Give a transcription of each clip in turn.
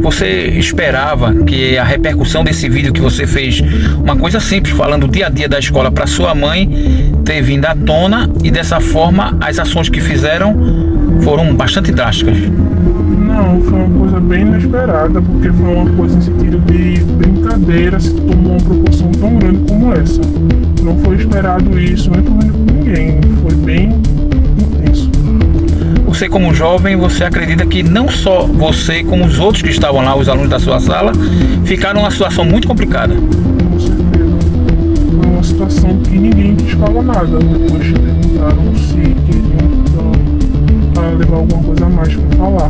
você esperava que a repercussão desse vídeo que você fez, uma coisa simples, falando o dia a dia da escola para sua mãe, ter vindo à tona e dessa forma as ações que fizeram foram bastante drásticas? Não, foi uma coisa bem inesperada, porque foi uma coisa em sentido de brincadeira, se tomou uma proporção tão grande como essa. Não foi esperado isso, nem por ninguém, foi bem intenso. Você, como jovem, você acredita que não só você, como os outros que estavam lá, os alunos da sua sala, ficaram numa situação muito complicada? Com certeza. Foi uma situação que ninguém quis falar nada. Depois perguntaram se queriam levar alguma coisa a mais para falar.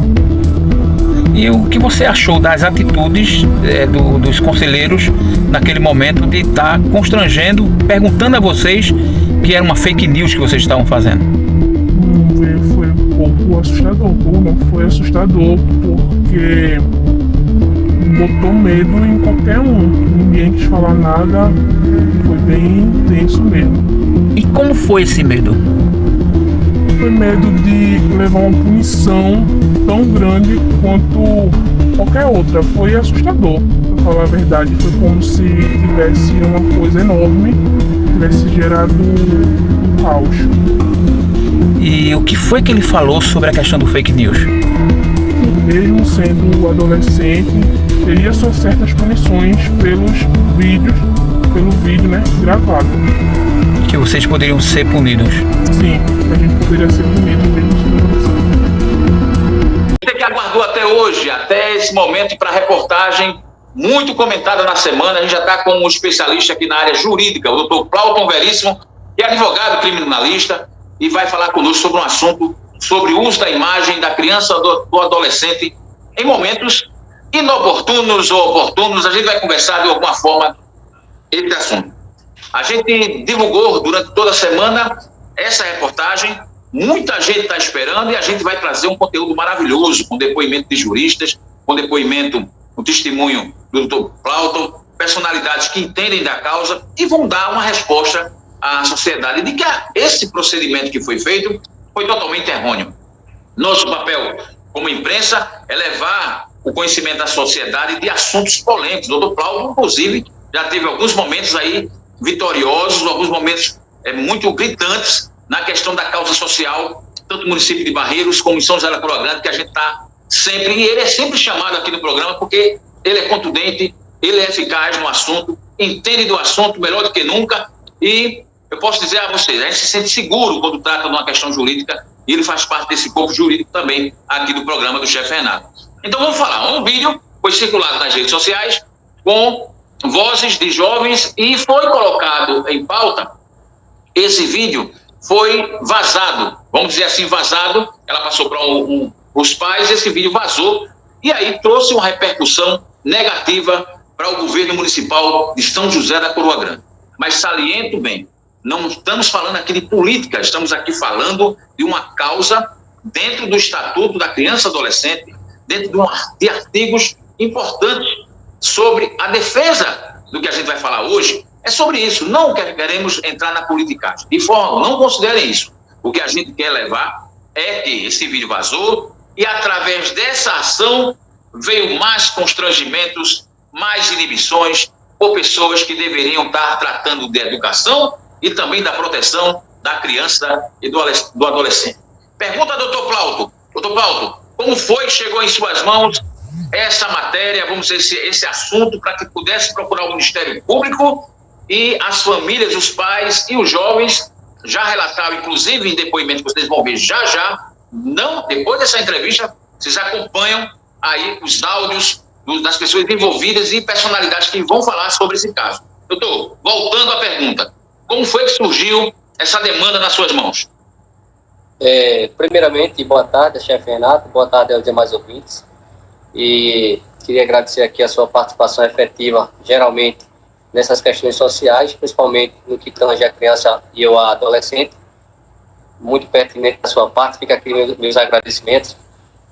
E o que você achou das atitudes dos conselheiros naquele momento de estar constrangendo, perguntando a vocês que era uma fake news que vocês estavam fazendo? Foi um pouco assustador, não foi assustador porque botou medo em qualquer um. Ninguém quis falar nada, foi bem intenso mesmo. E como foi esse medo? Foi medo de levar uma punição tão grande quanto qualquer outra. Foi assustador, pra falar a verdade. Foi como se tivesse uma coisa enorme, tivesse gerado um caos. E o que foi que ele falou sobre a questão do fake news? Mesmo sendo adolescente, teria suas certas punições pelo vídeo, né, gravado. Que vocês poderiam ser punidos? Sim, a gente poderia ser punido mesmo sendo adolescente. Você que aguardou até hoje, até esse momento, para a reportagem muito comentada na semana, a gente já está com um especialista aqui na área jurídica, o Dr. Plauton Veríssimo, que é advogado criminalista, e vai falar conosco sobre um assunto sobre o uso da imagem da criança ou do adolescente em momentos inoportunos ou oportunos. A gente vai conversar de alguma forma esse assunto. A gente divulgou durante toda a semana essa reportagem, muita gente está esperando e a gente vai trazer um conteúdo maravilhoso, com depoimento de juristas, com depoimento, um testemunho do Dr. Plauton, personalidades que entendem da causa e vão dar uma resposta à sociedade de que esse procedimento que foi feito foi totalmente errôneo. Nosso papel como imprensa é levar o conhecimento da sociedade de assuntos polêmicos. O Dr. Plauton, inclusive, já teve alguns momentos aí vitoriosos, alguns momentos muito gritantes na questão da causa social, tanto no município de Barreiros como em São José da Coroa Grande, que a gente está sempre, e ele é sempre chamado aqui no programa porque ele é contundente, ele é eficaz no assunto, entende do assunto melhor do que nunca, e eu posso dizer a vocês, a gente se sente seguro quando trata de uma questão jurídica, e ele faz parte desse corpo jurídico também aqui do programa do chefe Renato. Então vamos falar, um vídeo foi circulado nas redes sociais com vozes de jovens e foi colocado em pauta. Esse vídeo foi vazado, vamos dizer assim, vazado, ela passou para os pais, esse vídeo vazou, e aí trouxe uma repercussão negativa para o governo municipal de São José da Coroa Grande. Mas saliento bem, não estamos falando aqui de política, estamos aqui falando de uma causa dentro do Estatuto da Criança e Adolescente, dentro de artigos importantes sobre a defesa do que a gente vai falar hoje. É sobre isso, não queremos entrar na politicagem, de forma, não considerem isso. O que a gente quer levar é que esse vídeo vazou e através dessa ação veio mais constrangimentos, mais inibições por pessoas que deveriam estar tratando de educação e também da proteção da criança e do adolescente. Pergunta ao Dr. Plauton. Dr. Plauton, como foi que chegou em suas mãos essa matéria, vamos dizer, esse assunto, para que pudesse procurar o Ministério Público e as famílias, os pais e os jovens já relataram, inclusive em depoimento que vocês vão ver já, não, depois dessa entrevista, vocês acompanham aí os áudios das pessoas envolvidas e personalidades que vão falar sobre esse caso. Doutor, voltando à pergunta, como foi que surgiu essa demanda nas suas mãos? Primeiramente, boa tarde, chefe Renato, boa tarde aos demais ouvintes. E queria agradecer aqui a sua participação efetiva, geralmente, nessas questões sociais, principalmente no que tange a criança e o adolescente. Muito pertinente da sua parte, fica aqui meus agradecimentos.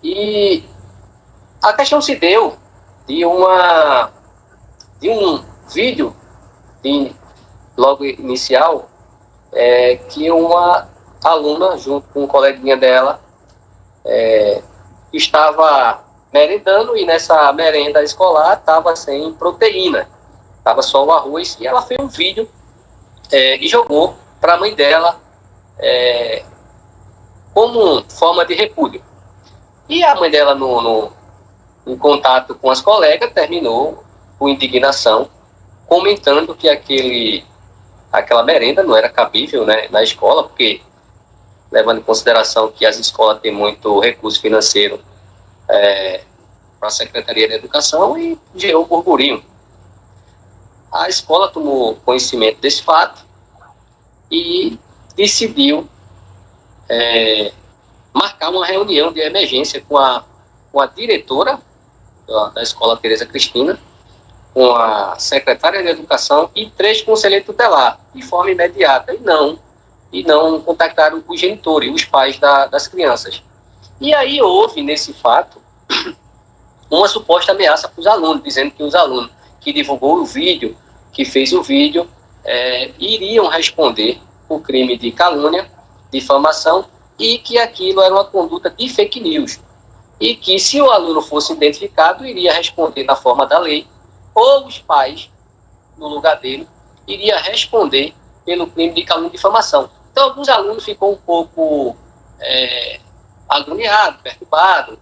E a questão se deu de um vídeo logo inicial, que uma aluna, junto com um coleguinha dela, estava merendando, e nessa merenda escolar estava sem proteína, estava só o arroz, e ela fez um vídeo e jogou para a mãe dela como forma de repúdio. E a mãe dela, em contato com as colegas, terminou com indignação, comentando que aquela merenda não era cabível, né, na escola, porque, levando em consideração que as escolas têm muito recurso financeiro para a Secretaria de Educação, e gerou burburinho. A escola tomou conhecimento desse fato e decidiu marcar uma reunião de emergência com a diretora da escola Tereza Cristina, com a secretária de Educação e 3 conselheiros tutelares, de forma imediata, e não contactaram os genitores, os pais das crianças. E aí houve, nesse fato, uma suposta ameaça para os alunos, dizendo que os alunos que divulgou o vídeo, que fez o vídeo, iriam responder por crime de calúnia, difamação, e que aquilo era uma conduta de fake news. E que, se o aluno fosse identificado, iria responder na forma da lei, ou os pais, no lugar dele, iria responder pelo crime de calúnia e difamação. Então, alguns alunos ficam um pouco agoniados, perturbados,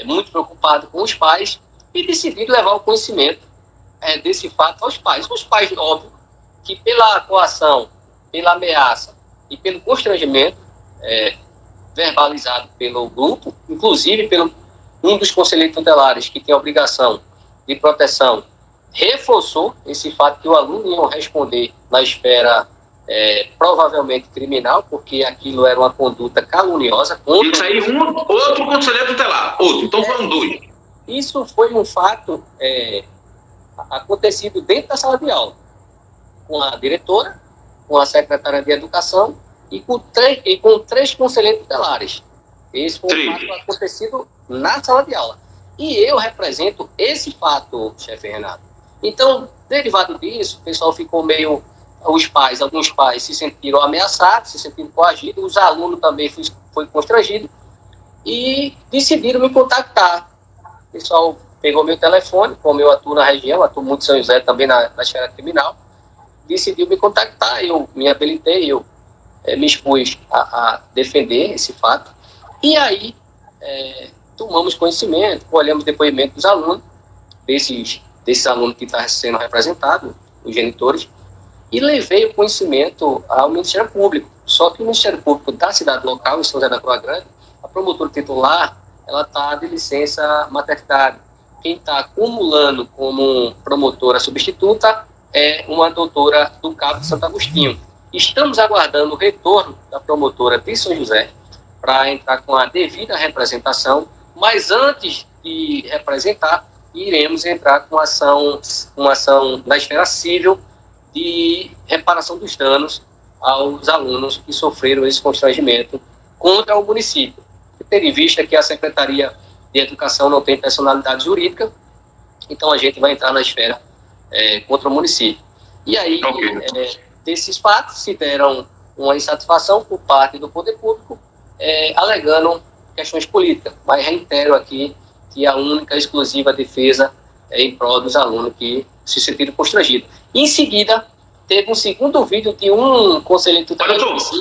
muito preocupados com os pais, e decidiram levar o conhecimento desse fato aos pais. Os pais, óbvio, que pela coação, pela ameaça e pelo constrangimento verbalizado pelo grupo, inclusive pelo um dos conselheiros tutelares, que tem a obrigação de proteção, reforçou esse fato que o aluno ia responder na esfera provavelmente criminal, porque aquilo era uma conduta caluniosa. Isso aí, outro conselheiro tutelar, outro, então foram 2. Isso foi um fato acontecido dentro da sala de aula, com a diretora, com a secretária de Educação e com 3 conselheiros tutelares. Esse foi um fato acontecido na sala de aula. E eu represento esse fato, chefe Renato. Então, derivado disso, o pessoal ficou meio... alguns pais se sentiram ameaçados, se sentiram coagidos, os alunos também foi constrangido e decidiram me contactar. O pessoal pegou meu telefone, como eu atuo na região, atuo muito em São José também na esfera criminal, decidiu me contactar, eu me habilitei, eu me expus a defender esse fato, e aí tomamos conhecimento, olhamos depoimento dos alunos, desses alunos que estão sendo representados, os genitores, e levei o conhecimento ao Ministério Público. Só que o Ministério Público da cidade local, em São José da Cruz Grande, a promotora titular, ela está de licença maternidade. Quem está acumulando como promotora substituta é uma doutora do Cabo de Santo Agostinho. Estamos aguardando o retorno da promotora de São José para entrar com a devida representação, mas antes de representar, iremos entrar com uma ação na esfera civil de reparação dos danos aos alunos que sofreram esse constrangimento contra o município. Tendo em vista que a Secretaria de Educação não tem personalidade jurídica, então a gente vai entrar na esfera contra o município. E aí, desses fatos, se deram uma insatisfação por parte do poder público, alegando questões políticas. Mas reitero aqui que a única exclusiva defesa é em prol dos alunos que se sentiram constrangidos. Em seguida, teve um segundo vídeo de um conselheiro tutelar.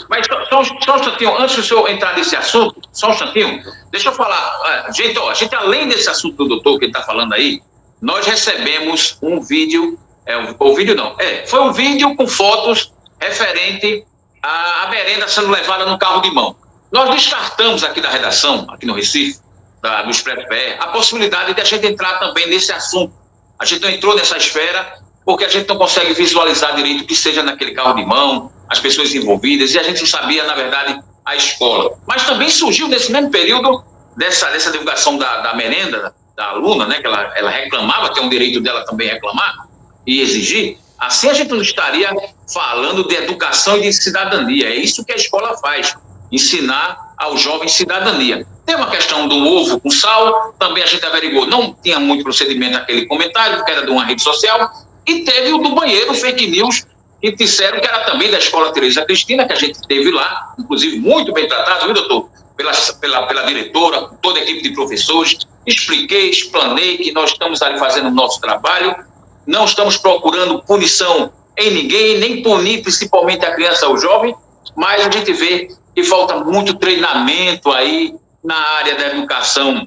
Mas só um instantinho, antes do senhor entrar nesse assunto, só um instantinho, deixa eu falar. Gente, a gente, além desse assunto do doutor que ele está falando aí, nós recebemos um vídeo, foi um vídeo com fotos referente à merenda sendo levada no carro de mão. Nós descartamos aqui da redação, aqui no Recife, do Expresso PR, a possibilidade de a gente entrar também nesse assunto. A gente não entrou nessa esfera porque a gente não consegue visualizar direito o que seja naquele carro de mão, as pessoas envolvidas, e a gente não sabia, na verdade, a escola. Mas também surgiu nesse mesmo período dessa divulgação da merenda, da aluna, né, que ela reclamava, que é um direito dela também reclamar e exigir. Assim a gente não estaria falando de educação e de cidadania. É isso que a escola faz, ensinar aos jovens cidadania. Tem uma questão do ovo com sal, também a gente averiguou, não tinha muito procedimento aquele comentário, porque era de uma rede social, e teve o do banheiro, fake news, que disseram que era também da escola Tereza Cristina, que a gente teve lá, inclusive muito bem tratado, viu, doutor? Pela diretora, toda a equipe de professores, expliquei, explanei que nós estamos ali fazendo o nosso trabalho, não estamos procurando punição em ninguém, nem punir principalmente a criança ou o jovem, mas a gente vê que falta muito treinamento aí na área da educação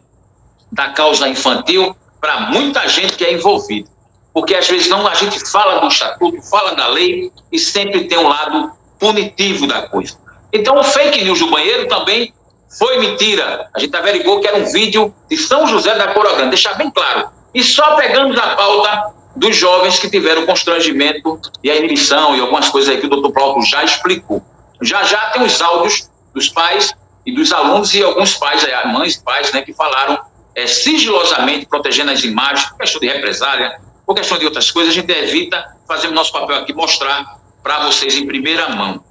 da causa infantil para muita gente que é envolvida. Porque às vezes não, a gente fala do estatuto, fala da lei e sempre tem um lado punitivo da coisa. Então o fake news do banheiro também foi mentira. A gente averigou que era um vídeo de São José da Coroa Grande, deixar bem claro. E só pegamos a pauta dos jovens que tiveram constrangimento e a inibição e algumas coisas aí que o doutor Plauto já explicou. Já tem os áudios dos pais e dos alunos e alguns pais, mães e pais, né, que falaram sigilosamente, protegendo as imagens, por questão de represália, por questão de outras coisas. A gente evita fazer o nosso papel aqui, mostrar para vocês em primeira mão.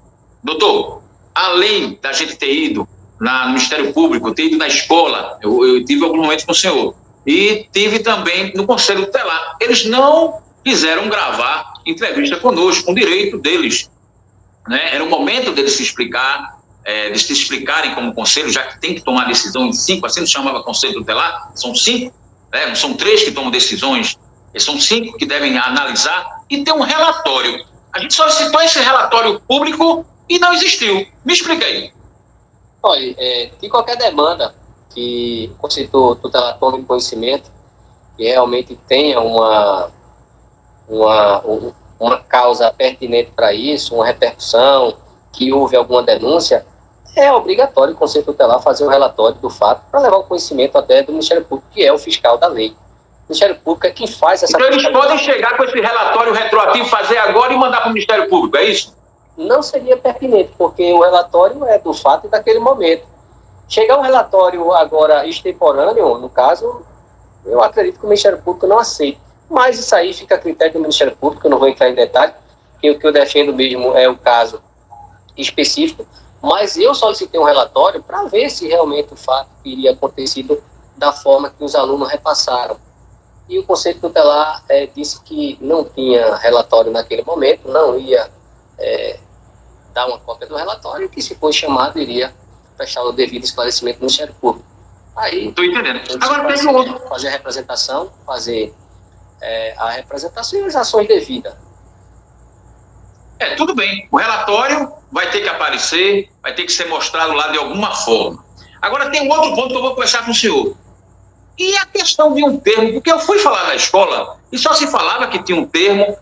Doutor, além da gente ter ido no Ministério Público, ter ido na escola, eu tive alguns momentos com o senhor, e tive também no Conselho Tutelar. Eles não quiseram gravar entrevista conosco, com direito deles, né? Era o momento deles se explicar, de se explicarem como conselho, já que tem que tomar decisão em 5, assim não chamava Conselho Tutelar, são 5, né? Não são 3 que tomam decisões, são 5 que devem analisar e ter um relatório. A gente solicitou esse relatório público e não existiu. Me explica aí. Olha, de qualquer demanda que o Conselho Tutelar tome conhecimento, que realmente tenha uma causa pertinente para isso, uma repercussão, que houve alguma denúncia, é obrigatório o Conselho Tutelar fazer um relatório do fato para levar o conhecimento até do Ministério Público, que é o fiscal da lei. O Ministério Público é quem faz essa... Então eles podem chegar com esse relatório retroativo, fazer agora e mandar para o Ministério Público, é isso? Não seria pertinente, porque o relatório é do fato e daquele momento. Chegar um relatório agora extemporâneo, no caso, eu acredito que o Ministério Público não aceita. Mas isso aí fica a critério do Ministério Público, eu não vou entrar em detalhe, que o que eu defendo mesmo é o caso específico, mas eu solicitei um relatório para ver se realmente o fato teria acontecido da forma que os alunos repassaram. E o Conselho Tutelar disse que não tinha relatório naquele momento, não ia dar uma cópia do relatório, que se fosse chamado iria prestar o devido esclarecimento do Ministério Público. Aí, estou entendendo. Agora tem outro. Fazer a representação, a representação e as ações devidas. Tudo bem. O relatório vai ter que aparecer, vai ter que ser mostrado lá de alguma forma. Agora tem um outro ponto que eu vou conversar com o senhor. E a questão de um termo, porque eu fui falar na escola e só se falava que tinha um termo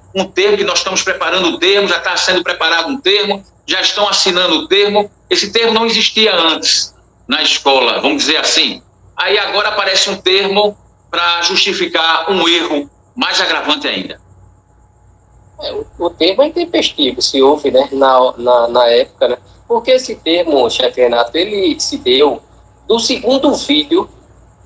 que nós estamos preparando o termo, já está sendo preparado um termo, já estão assinando o termo. Esse termo não existia antes na escola, vamos dizer assim. Aí agora aparece um termo para justificar um erro mais agravante ainda. O termo é intempestivo, se houve, né, na época, né? Porque esse termo, chefe Renato, ele se deu do segundo vídeo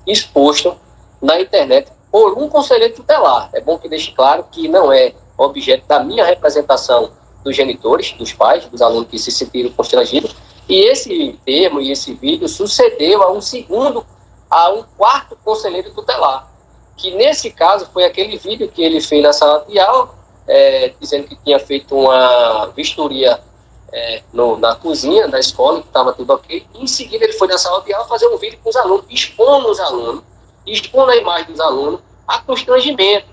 exposto na internet por um conselheiro tutelar. É bom que deixe claro que não é objeto da minha representação dos genitores, dos pais, dos alunos que se sentiram constrangidos. E esse termo e esse vídeo sucedeu a um quarto conselheiro tutelar, que nesse caso foi aquele vídeo que ele fez na sala de aula, dizendo que tinha feito uma vistoria na cozinha da escola, que estava tudo ok. E em seguida ele foi na sala de aula fazer um vídeo com os alunos, expondo a imagem dos alunos a constrangimento.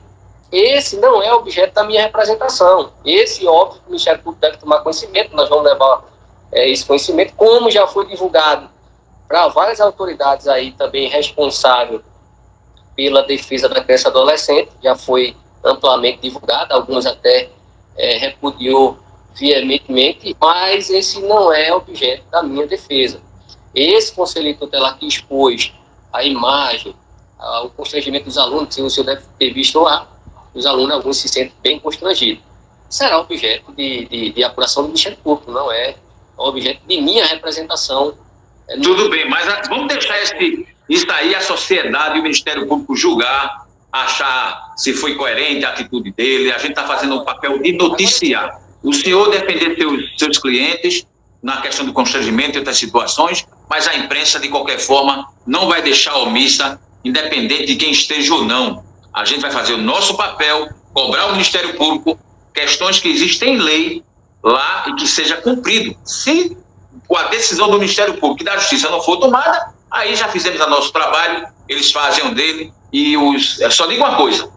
Esse não é objeto da minha representação. Esse, óbvio, o Ministério Público deve tomar conhecimento, nós vamos levar esse conhecimento, como já foi divulgado para várias autoridades aí também responsáveis pela defesa da criança e adolescente, já foi amplamente divulgado, alguns até repudiou veementemente, mas esse não é objeto da minha defesa. Esse conselheiro tutelar que expôs a imagem, o constrangimento dos alunos, o senhor deve ter visto lá, os alunos, alguns se sentem bem constrangidos. Será objeto de apuração do Ministério Público, não é objeto de minha representação. Tudo bem, mas vamos deixar isso aí, a sociedade e o Ministério Público julgar, achar se foi coerente a atitude dele. A gente está fazendo o papel de noticiar. O senhor defender seus clientes na questão do constrangimento e outras situações, mas a imprensa, de qualquer forma, não vai deixar omissa, independente de quem esteja ou não. A gente vai fazer o nosso papel, cobrar o Ministério Público, questões que existem em lei lá e que seja cumprido. Se a decisão do Ministério Público e da Justiça não for tomada, Aí já fizemos o nosso trabalho, eles fazem o dele, e só digo uma coisa,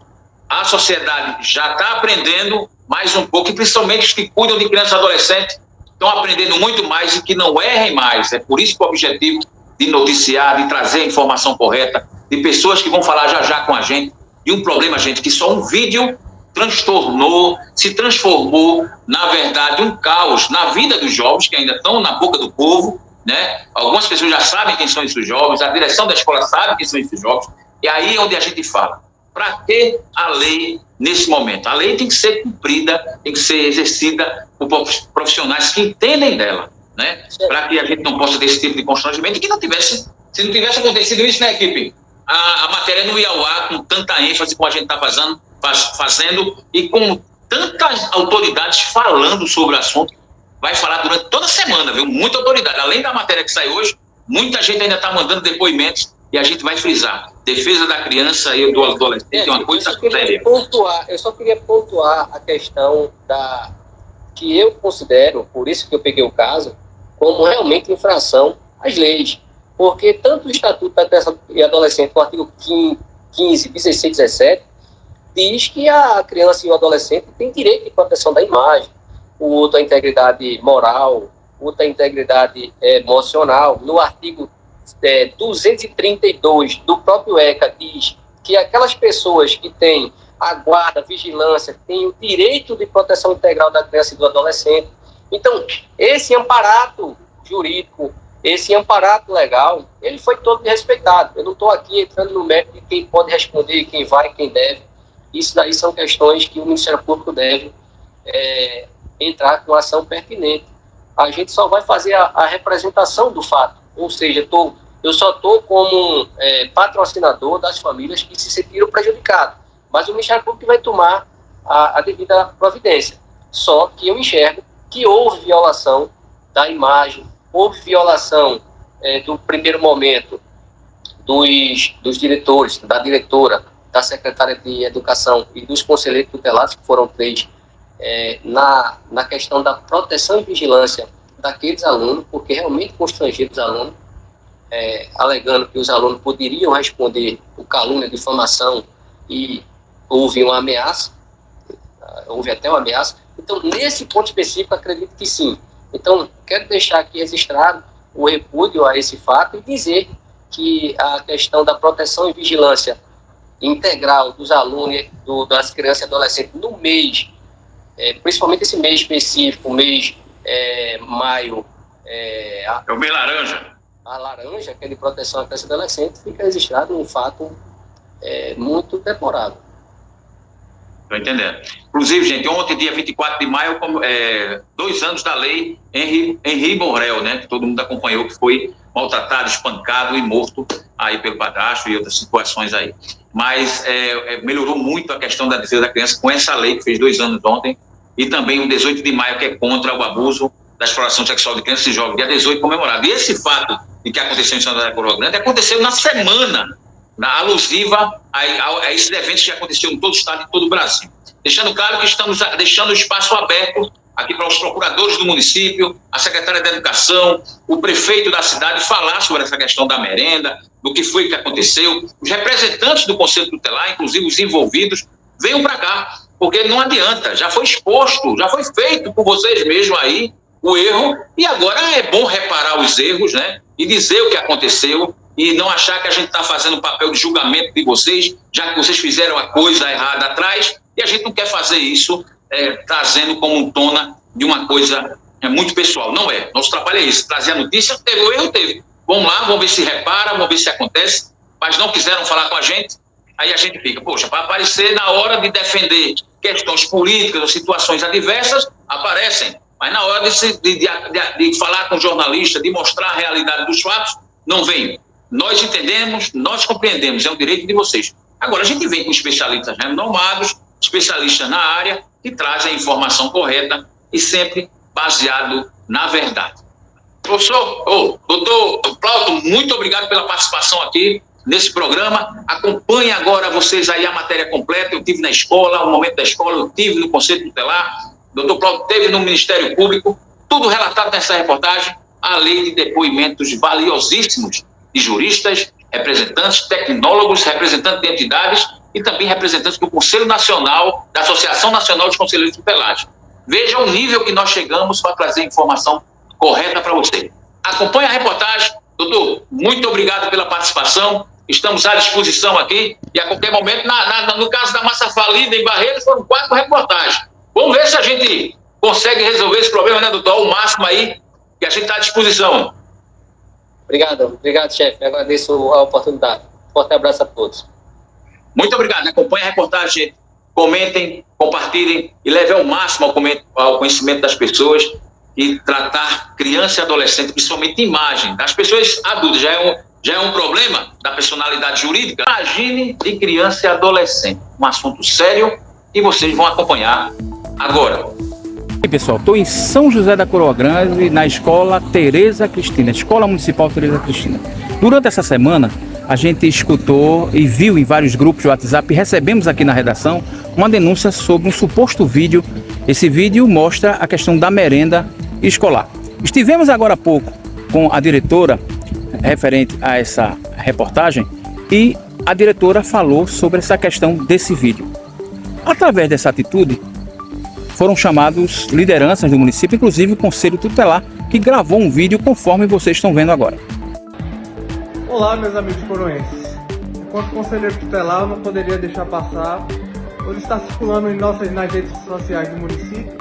a sociedade já está aprendendo mais um pouco, e principalmente os que cuidam de crianças e adolescentes estão aprendendo muito mais e que não errem mais. É por isso que o objetivo de noticiar, de trazer a informação correta, de pessoas que vão falar já com a gente, de um problema, gente, que só um vídeo se transformou, na verdade, um caos na vida dos jovens, que ainda estão na boca do povo, né? Algumas pessoas já sabem quem são esses jovens, a direção da escola sabe quem são esses jovens, e aí é onde a gente fala, para que a lei nesse momento? A lei tem que ser cumprida, tem que ser exercida por profissionais que entendem dela, né? Para que a gente não possa ter esse tipo de constrangimento, e que se não tivesse acontecido isso, né, equipe? A matéria não ia ao ar com tanta ênfase como a gente está fazendo e com tantas autoridades falando sobre o assunto. Vai falar durante toda a semana, viu? Muita autoridade. Além da matéria que sai hoje, muita gente ainda está mandando depoimentos e a gente vai frisar. Defesa da criança e do adolescente é uma coisa séria. Eu só queria pontuar a questão que eu considero, por isso que eu peguei o caso, como realmente infração às leis. Porque tanto o Estatuto da Criança e Adolescente, no artigo 15, 16, 17, diz que a criança e o adolescente têm direito de proteção da imagem, o outro a integridade moral, o outro a integridade emocional. No artigo 232 do próprio ECA diz que aquelas pessoas que têm a guarda, vigilância, têm o direito de proteção integral da criança e do adolescente. Então, esse amparato jurídico, esse amparato legal, ele foi todo respeitado. Eu não estou aqui entrando no mérito de quem pode responder, quem vai, quem deve. Isso daí são questões que o Ministério Público deve entrar com ação pertinente. A gente só vai fazer a representação do fato, ou seja, eu só estou como patrocinador das famílias que se sentiram prejudicadas, mas o Ministério Público vai tomar a devida providência. Só que eu enxergo que houve violação da imagem, houve violação do primeiro momento dos diretores, da diretora, da secretária de Educação e dos conselheiros tutelados, que foram 3, na questão da proteção e vigilância daqueles alunos, porque realmente constrangiram os alunos, alegando que os alunos poderiam responder o calúnia, difamação, e houve uma ameaça, houve até uma ameaça. Então, nesse ponto específico, acredito que sim. Então, quero deixar aqui registrado o repúdio a esse fato e dizer que a questão da proteção e vigilância integral dos alunos, das crianças e adolescentes no mês, principalmente esse mês específico, mês maio. É o mês laranja. A laranja, que é de proteção à criança e adolescente, fica registrado um fato muito deplorável. Estou entendendo. Inclusive, gente, ontem, dia 24 de maio, 2 anos da lei Henri Borrell, né, que todo mundo acompanhou, que foi maltratado, espancado e morto aí pelo padrasto e outras situações aí. Mas melhorou muito a questão da defesa da criança com essa lei que fez 2 anos ontem, e também o 18 de maio, que é contra o abuso da exploração sexual de crianças e jovens, dia 18 comemorado. E esse fato de que aconteceu em Santa Coroa Grande aconteceu na semana alusiva a esses eventos que aconteceram em todo o estado e todo o Brasil. Deixando claro que estamos deixando o espaço aberto aqui para os procuradores do município, a secretária da Educação, o prefeito da cidade falar sobre essa questão da merenda, do que foi que aconteceu. Os representantes do Conselho Tutelar, inclusive os envolvidos, venham para cá, porque não adianta, já foi exposto, já foi feito por vocês mesmos aí o erro, e agora é bom reparar os erros, né, e dizer o que aconteceu, e não achar que a gente está fazendo um papel de julgamento de vocês, já que vocês fizeram a coisa errada atrás, e a gente não quer fazer isso trazendo como tona de uma coisa muito pessoal. Não é. Nosso trabalho é esse, trazer a notícia, teve o erro, teve. Vamos lá, vamos ver se repara, vamos ver se acontece, mas não quiseram falar com a gente, aí a gente fica, poxa, para aparecer na hora de defender questões políticas ou situações adversas, aparecem, mas na hora de falar com o jornalista, de mostrar a realidade dos fatos, não vem. Nós entendemos, nós compreendemos, é um direito de vocês. Agora, a gente vem com especialistas renomados, especialistas na área, que trazem a informação correta e sempre baseado na verdade. Doutor Plauton, muito obrigado pela participação aqui nesse programa. Acompanhe agora vocês aí a matéria completa. Eu tive na escola, o momento da escola, eu tive no Conselho Tutelar, doutor Plauton teve no Ministério Público, tudo relatado nessa reportagem, além de depoimentos valiosíssimos de juristas, representantes, tecnólogos, representantes de entidades e também representantes do Conselho Nacional, da Associação Nacional de Conselheiros Tutelares. Veja o nível que nós chegamos para trazer informação correta para você. Acompanhe a reportagem. Doutor, muito obrigado pela participação. Estamos à disposição aqui e a qualquer momento, no caso da massa falida em Barreiros, foram 4 reportagens. Vamos ver se a gente consegue resolver esse problema, né, doutor? O máximo aí, que a gente está à disposição. Obrigado, chefe. Agradeço a oportunidade. Forte abraço a todos. Muito obrigado. Acompanhe a reportagem, comentem, compartilhem e levem ao máximo ao conhecimento das pessoas. E tratar criança e adolescente, principalmente imagem, das pessoas adultas, já é um problema da personalidade jurídica. Imagine de criança e adolescente, um assunto sério que vocês vão acompanhar agora. E pessoal, estou em São José da Coroa Grande, na escola Tereza Cristina, Escola Municipal Tereza Cristina. Durante essa semana, a gente escutou e viu em vários grupos de WhatsApp, e recebemos aqui na redação uma denúncia sobre um suposto vídeo. Esse vídeo mostra a questão da merenda escolar. Estivemos agora há pouco com a diretora referente a essa reportagem e a diretora falou sobre essa questão desse vídeo. Através dessa atitude, foram chamados lideranças do município, inclusive o Conselho Tutelar, que gravou um vídeo conforme vocês estão vendo agora. Olá, meus amigos coroenses. Enquanto conselheiro tutelar, eu não poderia deixar passar. Hoje está circulando nas redes sociais do município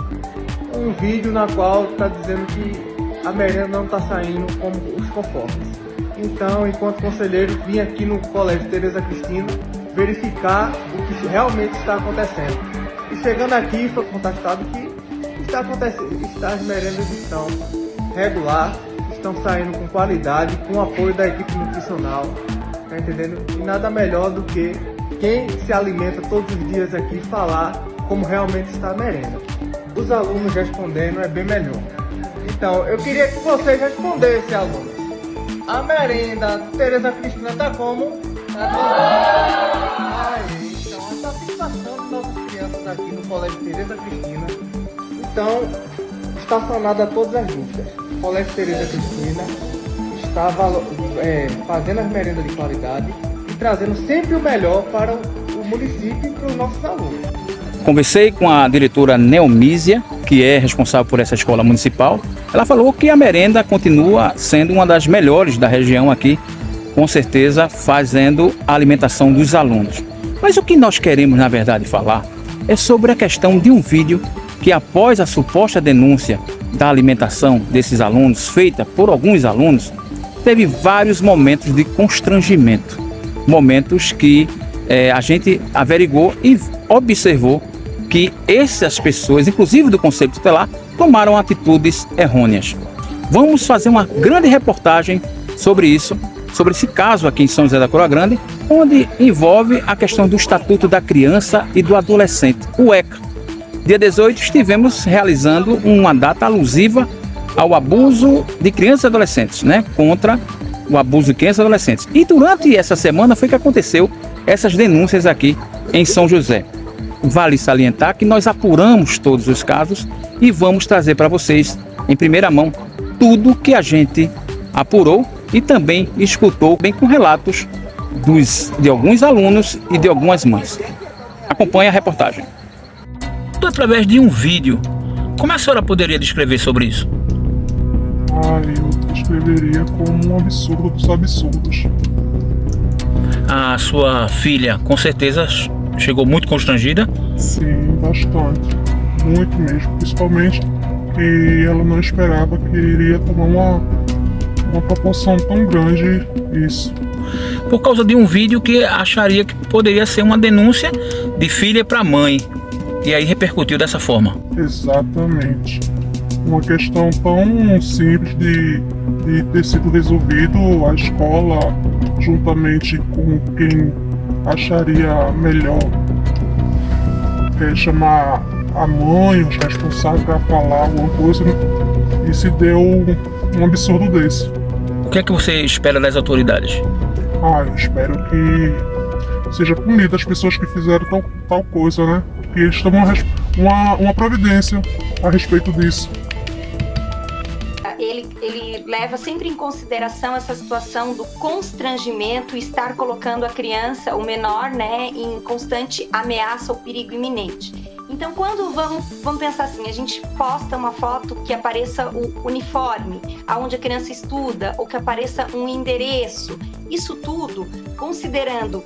um vídeo na qual está dizendo que a merenda não está saindo como os conformes. Então, enquanto conselheiro, vim aqui no Colégio Tereza Cristina verificar o que realmente está acontecendo. E chegando aqui, foi constatado que as merendas estão regular, estão saindo com qualidade, com o apoio da equipe nutricional, tá entendendo? E nada melhor do que quem se alimenta todos os dias aqui falar como realmente está a merenda. Os alunos respondendo é bem melhor. Então, eu queria que vocês respondessem, alunos. A merenda Tereza Cristina está como? Aí, então, a satisfação de nossas crianças aqui no Colégio Tereza Cristina. Então, está sanada a todas as dúvidas. O Colégio Tereza Cristina está fazendo as merendas de qualidade e trazendo sempre o melhor para o município e para os nossos alunos. Conversei com a diretora Neomísia, que é responsável por essa escola municipal. Ela falou que a merenda continua sendo uma das melhores da região aqui, com certeza fazendo a alimentação dos alunos. Mas o que nós queremos, na verdade, falar é sobre a questão de um vídeo que, após a suposta denúncia da alimentação desses alunos, feita por alguns alunos, teve vários momentos de constrangimento. Momentos que a gente averigou e observou que essas pessoas, inclusive do Conselho Tutelar, tomaram atitudes errôneas. Vamos fazer uma grande reportagem sobre isso, sobre esse caso aqui em São José da Coroa Grande, onde envolve a questão do Estatuto da Criança e do Adolescente, o ECA. Dia 18 estivemos realizando uma data alusiva ao abuso de crianças e adolescentes, contra o abuso de crianças e adolescentes. E durante essa semana foi que aconteceu essas denúncias aqui em São José. Vale salientar que nós apuramos todos os casos e vamos trazer para vocês, em primeira mão, tudo que a gente apurou e também escutou, bem com relatos de alguns alunos e de algumas mães. Acompanhe a reportagem. Através de um vídeo, como a senhora poderia descrever sobre isso? Eu descreveria como um absurdo dos absurdos. A sua filha, com certeza, chegou muito constrangida? Sim, bastante. Muito mesmo. Principalmente que ela não esperava que iria tomar uma proporção tão grande isso. Por causa de um vídeo que acharia que poderia ser uma denúncia de filha para mãe. E aí repercutiu dessa forma. Exatamente. Uma questão tão simples de ter sido resolvido, a escola, juntamente com quem acharia melhor, chamar a mãe, os responsáveis para falar alguma coisa, e se deu um absurdo desse. O que é que você espera das autoridades? Eu espero que seja punida as pessoas que fizeram tal coisa, né? Que eles tomam uma providência a respeito disso. Ele leva sempre em consideração essa situação do constrangimento, estar colocando a criança, o menor, né, em constante ameaça ou perigo iminente. Então, quando vamos pensar assim, a gente posta uma foto que apareça o uniforme, aonde a criança estuda, ou que apareça um endereço, isso tudo, considerando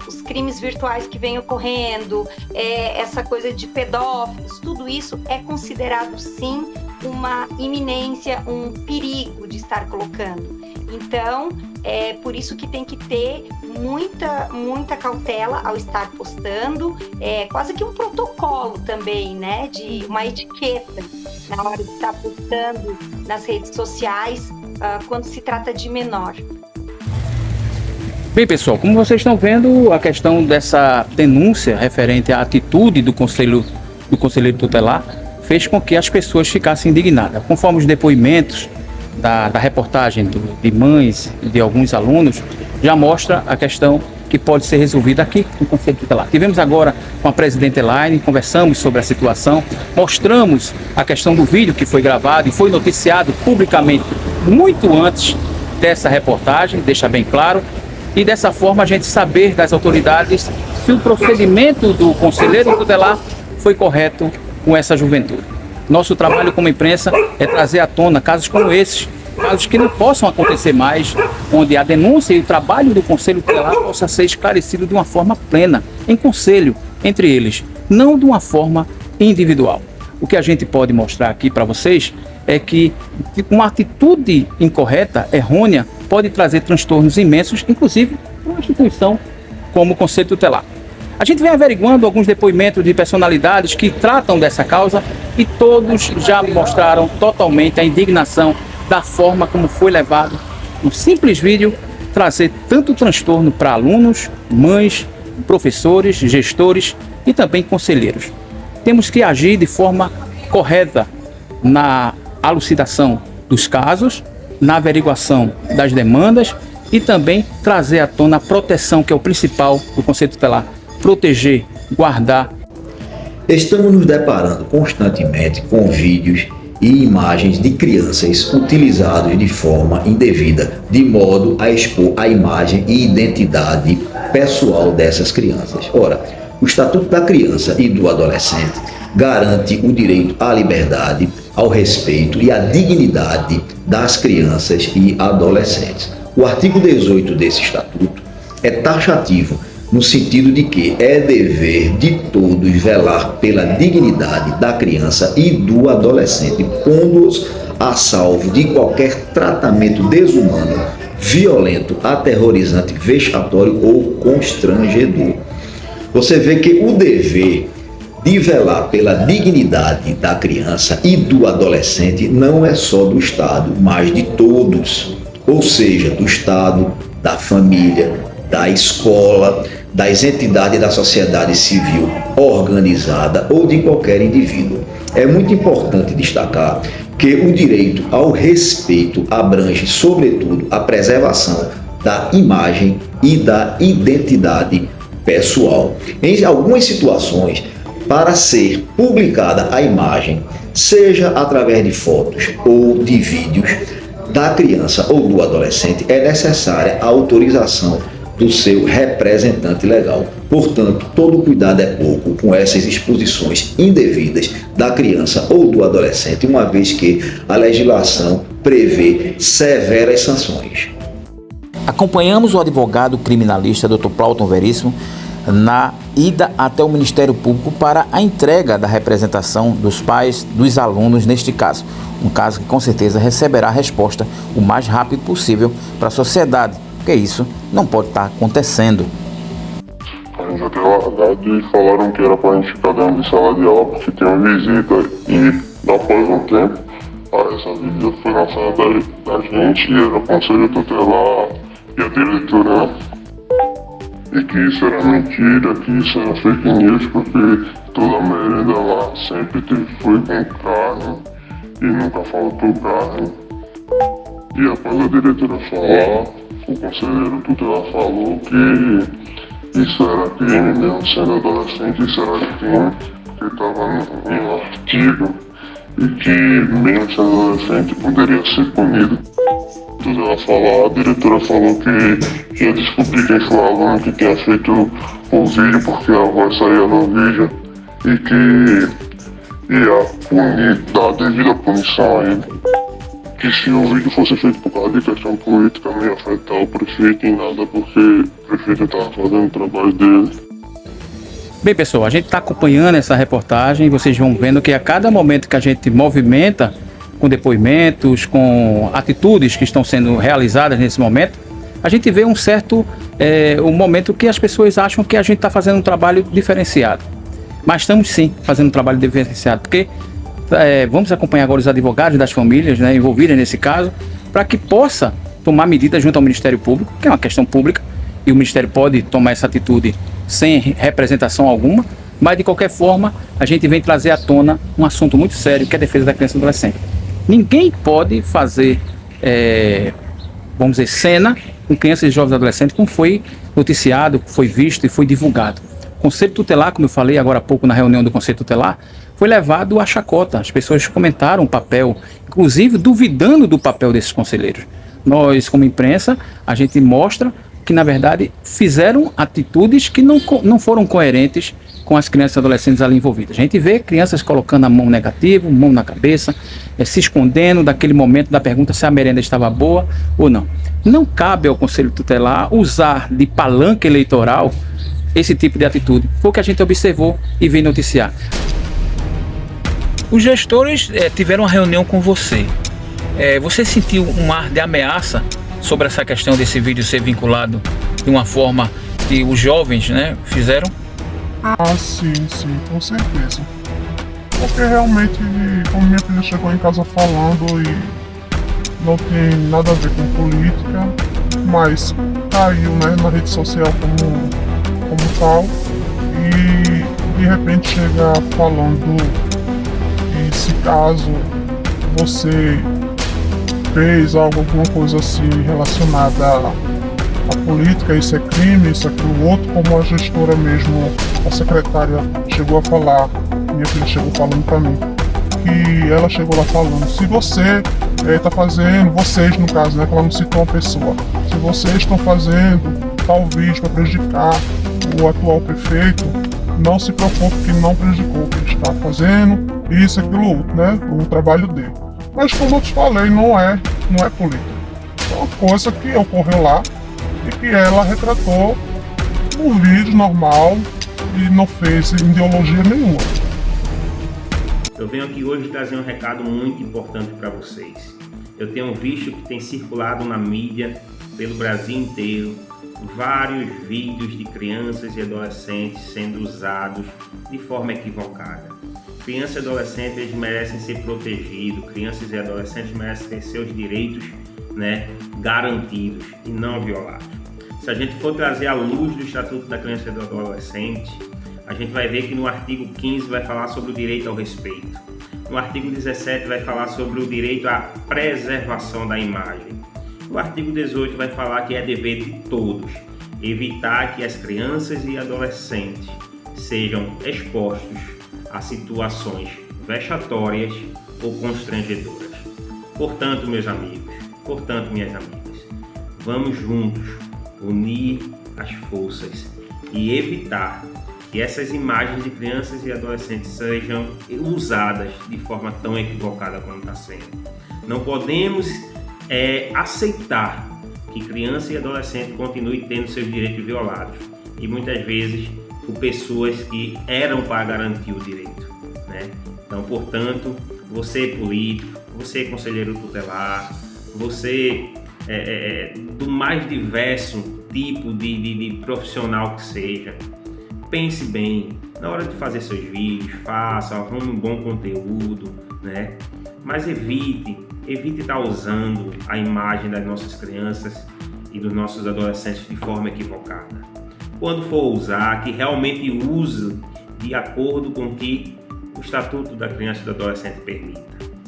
os crimes virtuais que vêm ocorrendo, essa coisa de pedófilos, tudo isso é considerado, sim, uma iminência, um perigo de estar colocando. Então, é por isso que tem que ter muita cautela ao estar postando, quase que um protocolo também, né, de uma etiqueta na hora de estar postando nas redes sociais, quando se trata de menor. Bem, pessoal, como vocês estão vendo, a questão dessa denúncia referente à atitude do conselheiro tutelar fez com que as pessoas ficassem indignadas. Conforme os depoimentos da reportagem de mães e de alguns alunos, já mostra a questão que pode ser resolvida aqui no Conselho Tutelar. Tivemos agora com a presidente Elaine, conversamos sobre a situação, mostramos a questão do vídeo que foi gravado e foi noticiado publicamente muito antes dessa reportagem, deixa bem claro, e dessa forma a gente saber das autoridades se o procedimento do conselheiro tutelar foi correto com essa juventude. Nosso trabalho como imprensa é trazer à tona casos como esses, casos que não possam acontecer mais, onde a denúncia e o trabalho do Conselho Tutelar possa ser esclarecido de uma forma plena, em conselho entre eles, não de uma forma individual. O que a gente pode mostrar aqui para vocês é que uma atitude incorreta, errônea, pode trazer transtornos imensos, inclusive para uma instituição como o Conselho Tutelar. A gente vem averiguando alguns depoimentos de personalidades que tratam dessa causa e todos já mostraram totalmente a indignação da forma como foi levado um simples vídeo trazer tanto transtorno para alunos, mães, professores, gestores e também conselheiros. Temos que agir de forma correta na elucidação dos casos, na averiguação das demandas e também trazer à tona a proteção, que é o principal do Conselho Tutelar, proteger, guardar. Estamos nos deparando constantemente com vídeos e imagens de crianças utilizados de forma indevida, de modo a expor a imagem e identidade pessoal dessas crianças. Ora, o Estatuto da Criança e do Adolescente garante o direito à liberdade, ao respeito e à dignidade das crianças e adolescentes. O artigo 18 desse Estatuto é taxativo no sentido de que é dever de todos velar pela dignidade da criança e do adolescente, pondo-os a salvo de qualquer tratamento desumano, violento, aterrorizante, vexatório ou constrangedor. Você vê que o dever de velar pela dignidade da criança e do adolescente não é só do Estado, mas de todos, ou seja, do Estado, da família, da escola, das entidades da sociedade civil organizada ou de qualquer indivíduo. É muito importante destacar que o direito ao respeito abrange, sobretudo, a preservação da imagem e da identidade pessoal. Em algumas situações, para ser publicada a imagem, seja através de fotos ou de vídeos da criança ou do adolescente, é necessária a autorização do seu representante legal. Portanto, todo cuidado é pouco com essas exposições indevidas da criança ou do adolescente, uma vez que a legislação prevê severas sanções. Acompanhamos o advogado criminalista Dr. Plauton Veríssimo na ida até o Ministério Público para a entrega da representação dos pais dos alunos neste caso. Um caso que com certeza receberá resposta o mais rápido possível para a sociedade, porque isso não pode estar acontecendo. A gente já tem largado e falaram que era para a gente ficar dentro de sala de aula porque tem uma visita. E após um tempo, essa visita foi lançada da gente, era o Conselho Tutelar e a diretora. E que isso era mentira, que isso era fake news, porque toda a merenda lá sempre foi com carne e nunca faltou carne. E após a diretora falar, o conselheiro tutelar falou que isso era crime, mesmo sendo adolescente, isso era crime, que estava em um artigo e que mesmo sendo adolescente poderia ser punido. ela falar, a diretora falou que ia descobrir quem foi o aluno que tinha feito o vídeo, porque a voz saía no vídeo, e que ia punir, dar devida punição a ele. Que se o vídeo fosse feito por causa de questão política, não ia afetar o prefeito em nada, porque o prefeito estava fazendo o trabalho dele. Bem, pessoal, a gente está acompanhando essa reportagem e vocês vão vendo que a cada momento que a gente movimenta com depoimentos, com atitudes que estão sendo realizadas nesse momento, a gente vê um certo um momento que as pessoas acham que a gente está fazendo um trabalho diferenciado. Mas estamos sim fazendo um trabalho diferenciado, porque vamos acompanhar agora os advogados das famílias, né, envolvidas nesse caso, para que possa tomar medidas junto ao Ministério Público, que é uma questão pública, e o Ministério pode tomar essa atitude sem representação alguma, mas de qualquer forma a gente vem trazer à tona um assunto muito sério, que é a defesa da criança e do adolescente. Ninguém pode fazer, vamos dizer, cena com crianças e jovens e adolescentes, como foi noticiado, foi visto e foi divulgado. O Conselho Tutelar, como eu falei agora há pouco na reunião do Conselho Tutelar, foi levado à chacota. As pessoas comentaram o papel, inclusive duvidando do papel desses conselheiros. Nós, como imprensa, a gente mostra que, na verdade, fizeram atitudes que não foram coerentes com as crianças e adolescentes ali envolvidas. A gente vê crianças colocando a mão negativa, mão na cabeça, se escondendo daquele momento da pergunta se a merenda estava boa ou não. Não cabe ao Conselho Tutelar usar de palanque eleitoral esse tipo de atitude. Foi o que a gente observou e veio noticiar. Os gestores tiveram uma reunião com você. Você sentiu um ar de ameaça sobre essa questão desse vídeo ser vinculado de uma forma que os jovens, né, fizeram? Ah, sim, com certeza. Porque realmente, como minha filha chegou em casa falando e não tem nada a ver com política, mas caiu, né, na rede social como tal, e de repente chega falando que se caso você fez alguma coisa assim relacionada à política, isso é crime, isso é aquilo outro, como a gestora mesmo, a secretária chegou a falar, minha filha chegou falando pra mim, que ela chegou lá falando, se você está fazendo, vocês no caso, né, que ela não citou uma pessoa, se vocês estão fazendo tal vídeo para prejudicar o atual prefeito, não se preocupe que não prejudicou, que ele está fazendo isso, aquilo outro, né, o trabalho dele. Mas como eu te falei, não é política. É uma coisa que ocorreu lá e que ela retratou no vídeo normal e não fez ideologia nenhuma. Eu venho aqui hoje trazer um recado muito importante para vocês. Eu tenho visto que tem circulado na mídia pelo Brasil inteiro vários vídeos de crianças e adolescentes sendo usados de forma equivocada. Crianças e adolescentes, eles merecem ser protegidos, crianças e adolescentes merecem ter seus direitos, né, garantidos e não violados. Se a gente for trazer à luz do Estatuto da Criança e do Adolescente, a gente vai ver que no artigo 15 vai falar sobre o direito ao respeito. No artigo 17 vai falar sobre o direito à preservação da imagem. O artigo 18 vai falar que é dever de todos evitar que as crianças e adolescentes sejam expostos a situações vexatórias ou constrangedoras. Portanto, meus amigos, minhas amigas, vamos juntos unir as forças e evitar que essas imagens de crianças e adolescentes sejam usadas de forma tão equivocada como está sendo. Não podemos aceitar que criança e adolescente continuem tendo seus direitos violados e muitas vezes por pessoas que eram para garantir o direito, né? Então, portanto, você político, você conselheiro tutelar, você do mais diverso tipo de profissional que seja, pense bem, na hora de fazer seus vídeos, faça, arrume um bom conteúdo, né? Mas evite estar usando a imagem das nossas crianças e dos nossos adolescentes de forma equivocada. Quando for usar, que realmente use de acordo com o que o Estatuto da Criança e do Adolescente permita,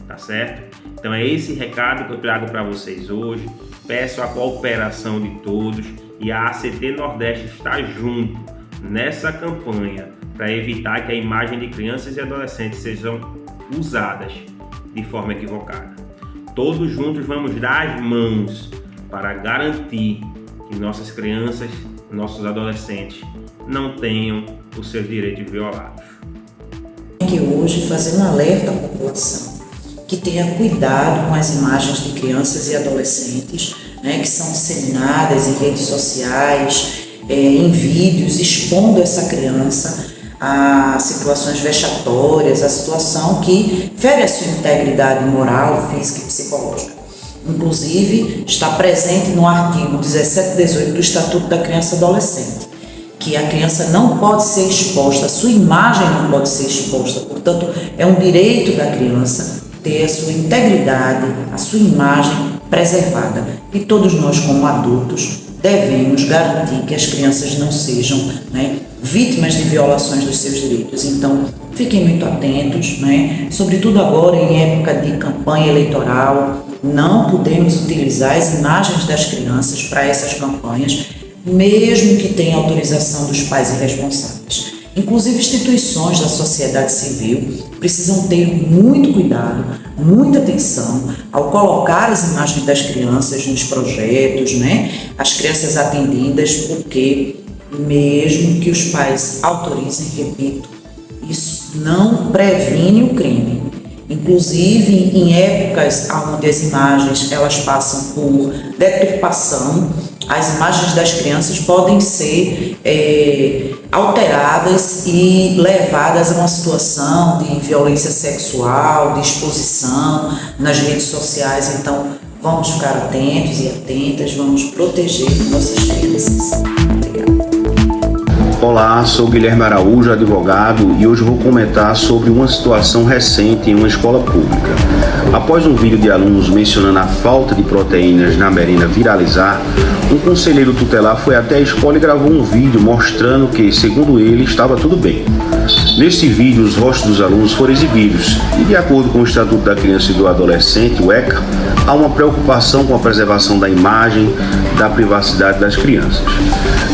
tá certo? Então é esse recado que eu trago para vocês hoje. Peço a cooperação de todos e a ACT Nordeste está junto nessa campanha para evitar que a imagem de crianças e adolescentes sejam usadas de forma equivocada. todos juntos vamos dar as mãos para garantir que nossas crianças, nossos adolescentes não tenham os seus direitos violados. Que hoje fazer um alerta à população que tenha cuidado com as imagens de crianças e adolescentes, né, que são disseminadas em redes sociais, em vídeos, expondo essa criança a situações vexatórias, a situação que fere a sua integridade moral, física e psicológica. Inclusive, está presente no artigo 17 e 18 do Estatuto da Criança e Adolescente, que a criança não pode ser exposta, a sua imagem não pode ser exposta. Portanto, é um direito da criança ter a sua integridade, a sua imagem preservada. E todos nós, como adultos, devemos garantir que as crianças não sejam, né, vítimas de violações dos seus direitos. Então, fiquem muito atentos, né, sobretudo agora em época de campanha eleitoral, não podemos utilizar as imagens das crianças para essas campanhas, mesmo que tenha autorização dos pais e responsáveis. Inclusive, instituições da sociedade civil precisam ter muito cuidado, muita atenção ao colocar as imagens das crianças nos projetos, né? As crianças atendidas, porque mesmo que os pais autorizem, repito, isso não previne o crime. Inclusive, em épocas onde as imagens elas passam por deturpação, as imagens das crianças podem ser alteradas e levadas a uma situação de violência sexual, de exposição nas redes sociais. Então, vamos ficar atentos e atentas, vamos proteger nossas crianças. Obrigada. Olá, sou Guilherme Araújo, advogado, e hoje vou comentar sobre uma situação recente em uma escola pública. Após um vídeo de alunos mencionando a falta de proteínas na merenda viralizar, um conselheiro tutelar foi até a escola e gravou um vídeo mostrando que, segundo ele, estava tudo bem. Nesse vídeo, os rostos dos alunos foram exibidos e, de acordo com o Estatuto da Criança e do Adolescente, o ECA, há uma preocupação com a preservação da imagem, da privacidade das crianças.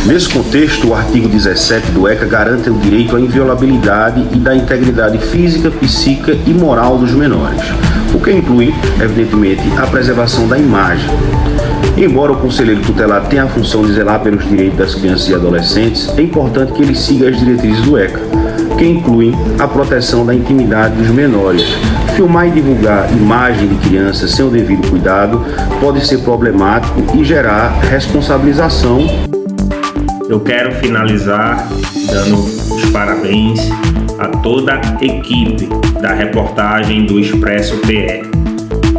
Nesse contexto, o artigo 17 do ECA garante o direito à inviolabilidade e da integridade física, psíquica e moral dos menores, o que inclui, evidentemente, a preservação da imagem. Embora o conselheiro tutelar tenha a função de zelar pelos direitos das crianças e adolescentes, é importante que ele siga as diretrizes do ECA, que incluem a proteção da intimidade dos menores. Filmar e divulgar imagem de crianças sem o devido cuidado pode ser problemático e gerar responsabilização. Eu quero finalizar dando os parabéns a toda a equipe da reportagem do Expresso PE,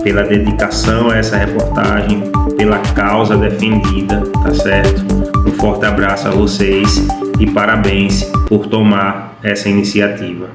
pela dedicação a essa reportagem, pela causa defendida, tá certo? Um forte abraço a vocês e parabéns por tomar essa iniciativa.